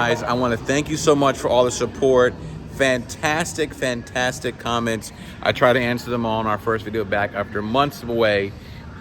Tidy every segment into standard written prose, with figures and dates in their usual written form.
guys, I want to thank you so much for all the support. Fantastic, fantastic comments. I try to answer them all in our first video back after months away.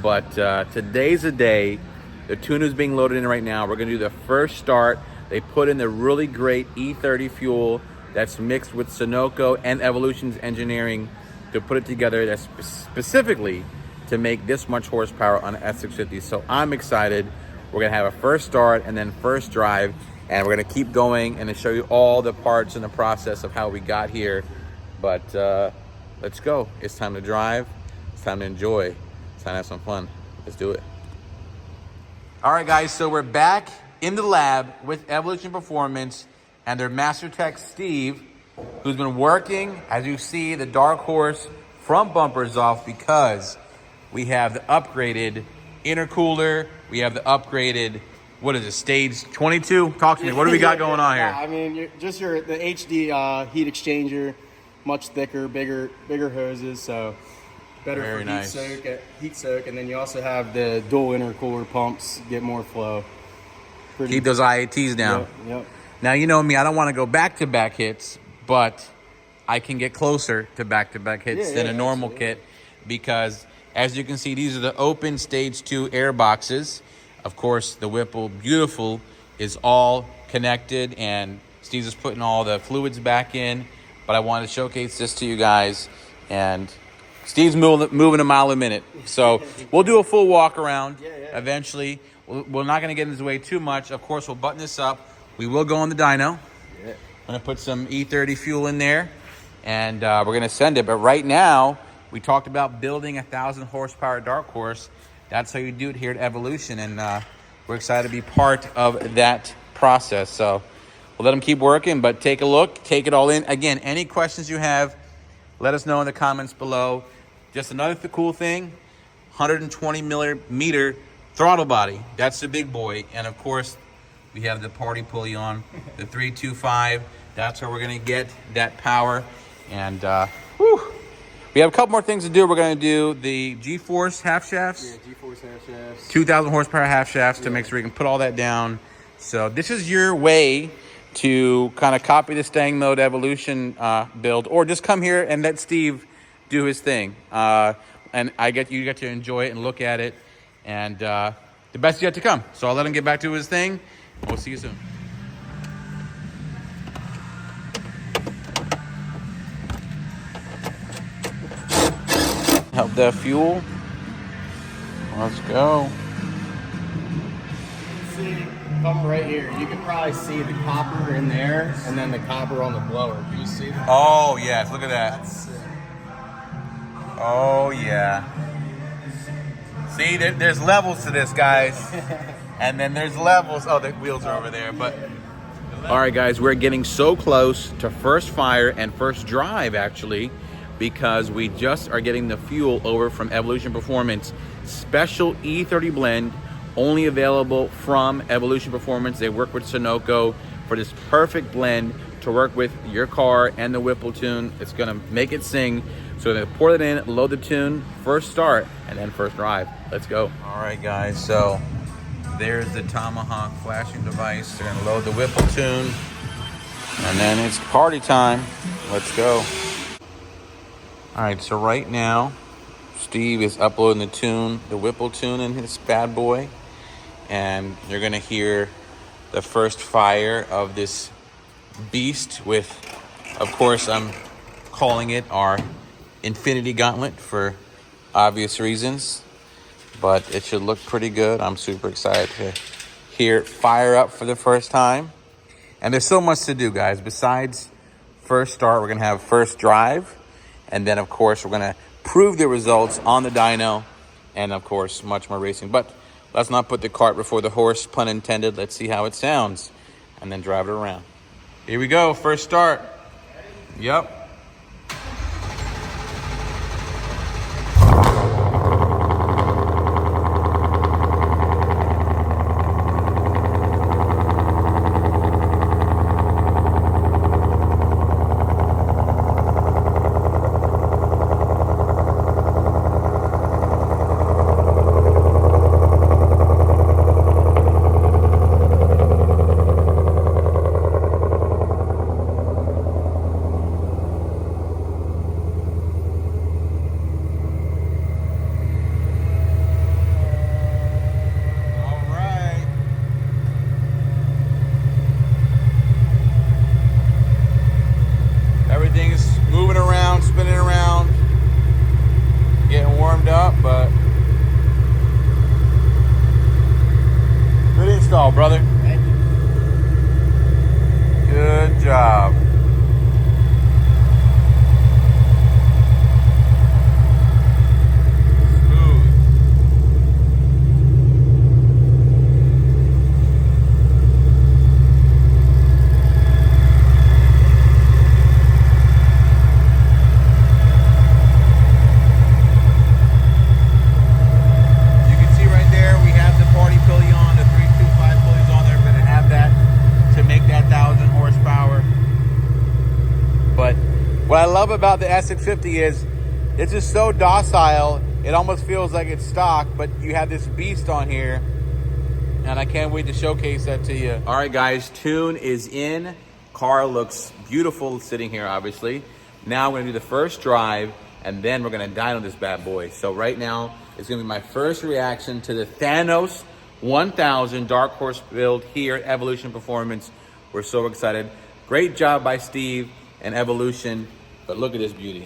But today's the day. The tune is being loaded in right now. We're going to do the first start. They put in the really great E30 fuel that's mixed with Sunoco and Evolution's engineering to put it together. That's specifically to make this much horsepower on an S650. So I'm excited. We're gonna have a first start and then first drive, and we're gonna keep going and to show you all the parts and the process of how we got here. But let's go. It's time to drive. It's time to enjoy. It's time to have some fun. Let's do it. All right, guys, so we're back in the lab with Evolution Performance and their Master Tech, Steve, who's been working, as you see, the dark horse front bumpers off because we have the upgraded intercooler. We have the upgraded, what is it, stage 22? Talk to me. What do we got going on here? I mean, the HD heat exchanger, much thicker, bigger hoses, so better Very for nice. heat soak. And then you also have the dual intercooler pumps, get more flow. Keep those IATs down. Yep. Now, you know me, I don't want to go back-to-back hits, but I can get closer to back-to-back hits than a normal kit because, as you can see, these are the open stage 2 air boxes. Of course, the Whipple Beautiful is all connected, and Steve's just putting all the fluids back in. But I wanted to showcase this to you guys, and Steve's moving a mile a minute. So we'll do a full walk around eventually. We're not going to get in his way too much. Of course, we'll button this up. We will go on the dyno. I'm going to put some E30 fuel in there, and we're going to send it. But right now, we talked about building 1,000 horsepower dark horse. That's how you do it here at Evolution, and we're excited to be part of that process. So we'll let them keep working, but take a look, take it all in. Again, any questions you have, let us know in the comments below. Just another cool thing, 120 millimeter throttle body. That's the big boy. And of course, we have the party pulley on, the 325. That's where we're gonna get that power. And we have a couple more things to do. We're gonna do the G-Force half shafts. Yeah, G-Force half shafts. 2,000 horsepower half shafts to make sure we can put all that down. So this is your way to kind of copy the Stang Mode Evolution build, or just come here and let Steve do his thing. And you get to enjoy it and look at it. And the best is yet to come. So I'll let him get back to his thing. We'll see you soon. Help that fuel. Let's go. See, come right here. You can probably see the copper in there, and then the copper on the blower. Can you see that? Oh yes, look at that. That's sick. Oh yeah. See, there's levels to this, guys. And then there's levels. Oh, the wheels are over there. But all right, guys, we're getting so close to first fire and first drive, actually, because we just are getting the fuel over from Evolution Performance. Special E30 blend, only available from Evolution Performance. They work with Sunoco for this perfect blend to work with your car and the Whipple tune. It's gonna make it sing. So they pour it in, load the tune, first start, and then first drive. Let's go. All right, guys, so there's the Tomahawk flashing device. They're gonna load the Whipple tune, and then it's party time. Let's go. All right, so right now, Steve is uploading the tune, the Whipple tune in his bad boy, and you're gonna hear the first fire of this beast with, of course, I'm calling it our Infinity Gauntlet for obvious reasons, but it should look pretty good. I'm super excited to hear it fire up for the first time. And there's so much to do, guys. Besides first start, we're gonna have first drive, and then of course we're gonna prove the results on the dyno, and of course much more racing. But let's not put the cart before the horse, pun intended. Let's see how it sounds and then drive it around. Here we go, first start. Yep. install, brother. Thank you. Good job. What I love about the S650 is it's just so docile. It almost feels like it's stock, but you have this beast on here, and I can't wait to showcase that to you. All right, guys, tune is in. Car looks beautiful sitting here, obviously. Now we're gonna do the first drive, and then we're gonna dyno this bad boy. So right now, it's gonna be my first reaction to the Thanos 1000 Dark Horse build here at Evolution Performance. We're so excited. Great job by Steve and Evolution. But look at this beauty.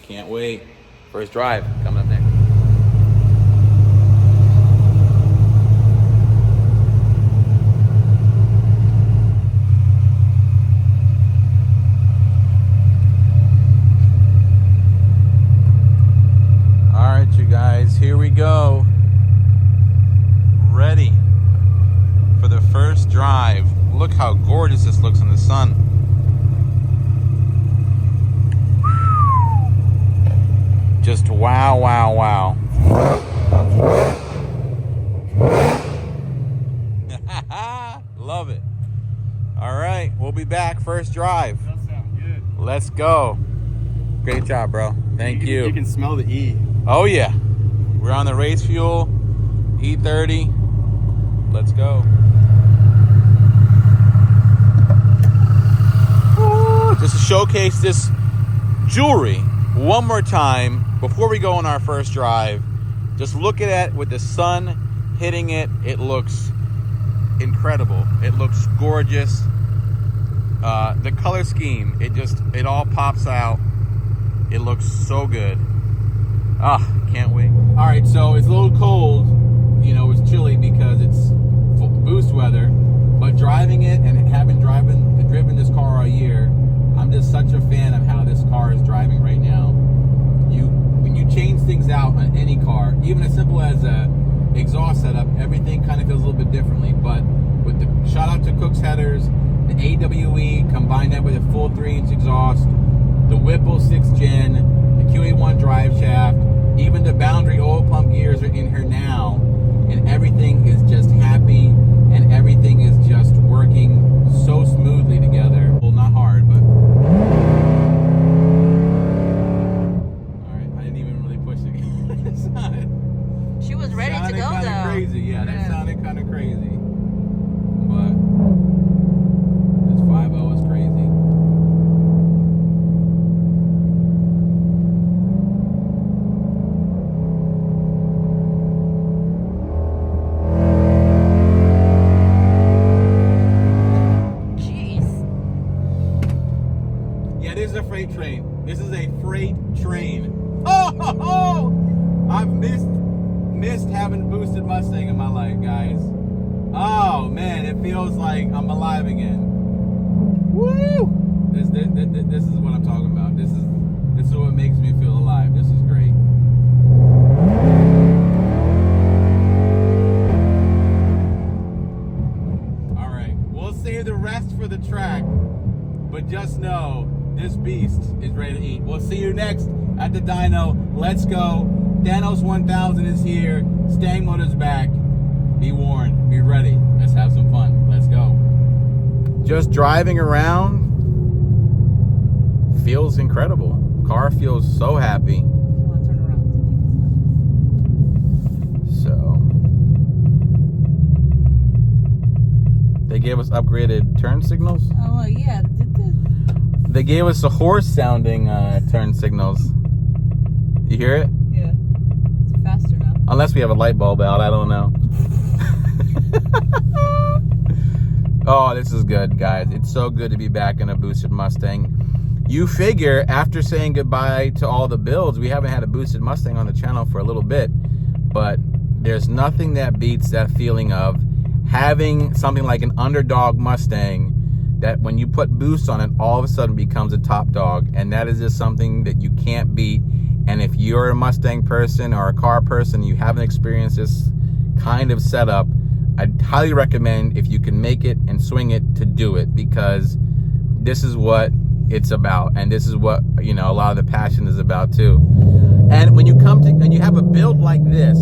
Can't wait. First drive coming up next. All right, you guys, here we go. Ready for the first drive. Look how gorgeous this looks in the sun. Just wow, wow, wow. Love it. All right, we'll be back. First drive. That sounds good. Let's go. Great job, bro. Thank you. You can smell the E. Oh, yeah. We're on the race fuel, E30. Let's go. Just to showcase this jewelry one more time before we go on our first drive. Just look at it with the sun hitting it. It looks incredible. It looks gorgeous. The color scheme, it all pops out. It looks so good. Ah, can't wait. All right, so it's a little cold. You know, it's chilly because it's boost weather. But driving it and having driven this car all year, I'm just such a fan of how this car is driving right now. When you change things out on any car, even as simple as a exhaust setup, everything kind of feels a little bit differently. But with the shout out to Cook's headers, the AWE, combine that with a full 3-inch exhaust, the Whipple 6th gen, the QA1 drive shaft, even the Boundary oil pump gears are in here now, and everything is just happy, and everything is just working so smoothly together. Well, not hard, but all right, I didn't even really push it. It sounded, she was ready to go kind of though. crazy, yeah. That sounded kind of crazy, but this 5.0 is crazy. This is a freight train. This is a freight train. Oh, I've missed having a boosted Mustang in my life, guys. Oh man, it feels like I'm alive again. Woo! This is what I'm talking about. This is what makes me feel alive. This is great. All right, we'll save the rest for the track, but just know this beast is ready to eat. We'll see you next at the dyno. Let's go. Thanos 1000 is here. Stang Motor's back. Be warned. Be ready. Let's have some fun. Let's go. Just driving around feels incredible. Car feels so happy. You want to turn around? So they gave us upgraded turn signals. Oh well, yeah. They gave us a horse sounding turn signals. You hear it? Yeah. It's faster now. Unless we have a light bulb out, I don't know. Oh, this is good, guys. It's so good to be back in a boosted Mustang. You figure after saying goodbye to all the builds, we haven't had a boosted Mustang on the channel for a little bit, but there's nothing that beats that feeling of having something like an underdog Mustang that when you put boost on it, all of a sudden becomes a top dog. And that is just something that you can't beat. And if you're a Mustang person or a car person, you haven't experienced this kind of setup, I'd highly recommend, if you can make it and swing it, to do it, because this is what it's about. And this is what, you know, a lot of the passion is about too. And when you come to, and you have a build like this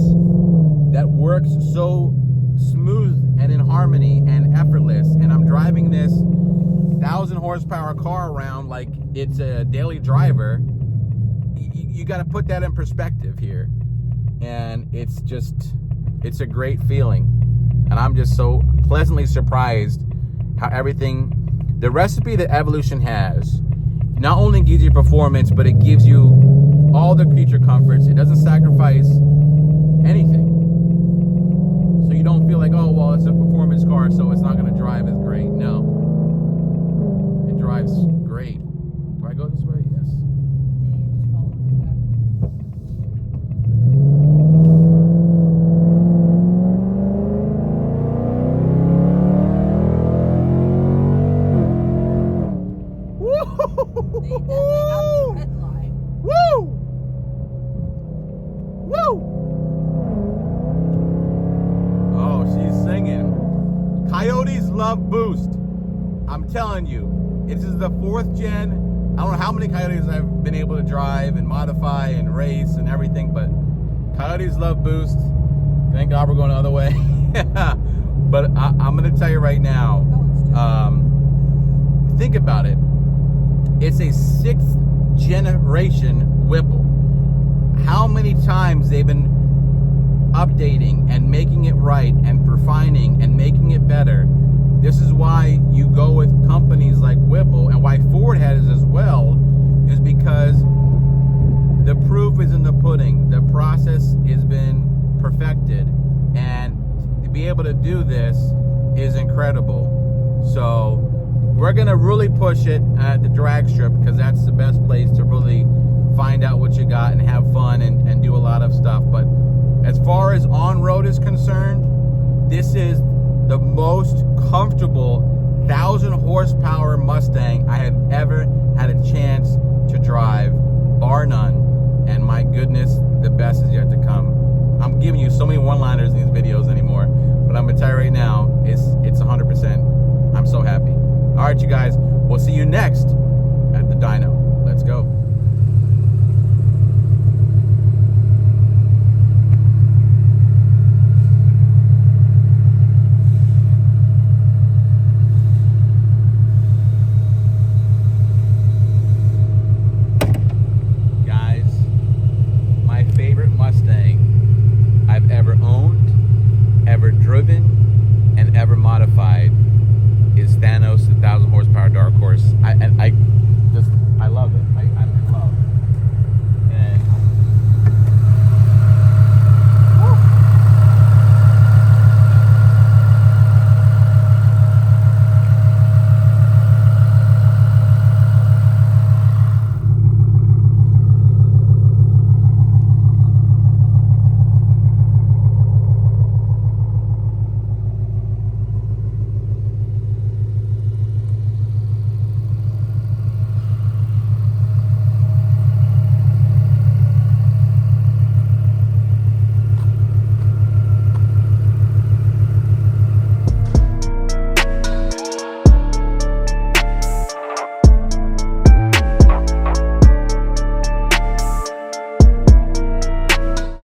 that works so smooth and in harmony and effortless, and I'm driving this 1,000 horsepower car around like it's a daily driver, you got to put that in perspective here. And it's a great feeling. And I'm just so pleasantly surprised how everything, the recipe that Evolution has, not only gives you performance, but it gives you all the creature comforts. It doesn't sacrifice anything. So you don't feel like, oh, well, it's a performance car, so it's not going to drive as great. No. It drives great. Do I go this way? Yes. They definitely got the red line. Woo! Woo! Oh, she's singing. Coyotes love boost. I'm telling you, this is the 4th gen. I don't know how many Coyotes I've been able to drive and modify and race and everything, but Coyotes love boost. Thank God we're going the other way. But I'm going to tell you right now, think about it. It's a 6th generation Whipple. How many times they've been updating and making it right and refining and making it better. This is why you go with companies like Whipple, and why Ford has as well, is because the proof is in the pudding. The process has been perfected, and to be able to do this is incredible. So we're gonna really push it at the drag strip, because that's the best place to really find out what you got and have fun and do a lot of stuff. But as far as on-road is concerned, this is the most comfortable 1,000 horsepower Mustang I have ever had a chance to drive, bar none. And my goodness, the best is yet to come. I'm giving you so many one-liners in these videos anymore, but I'm gonna tell you right now, it's 100%. I'm so happy. All right, you guys, we'll see you next at the dyno. Let's go. Guys, my favorite Mustang I've ever owned, ever driven, and ever modified is Thanos, the 1,000 horsepower Dark Horse. I love it.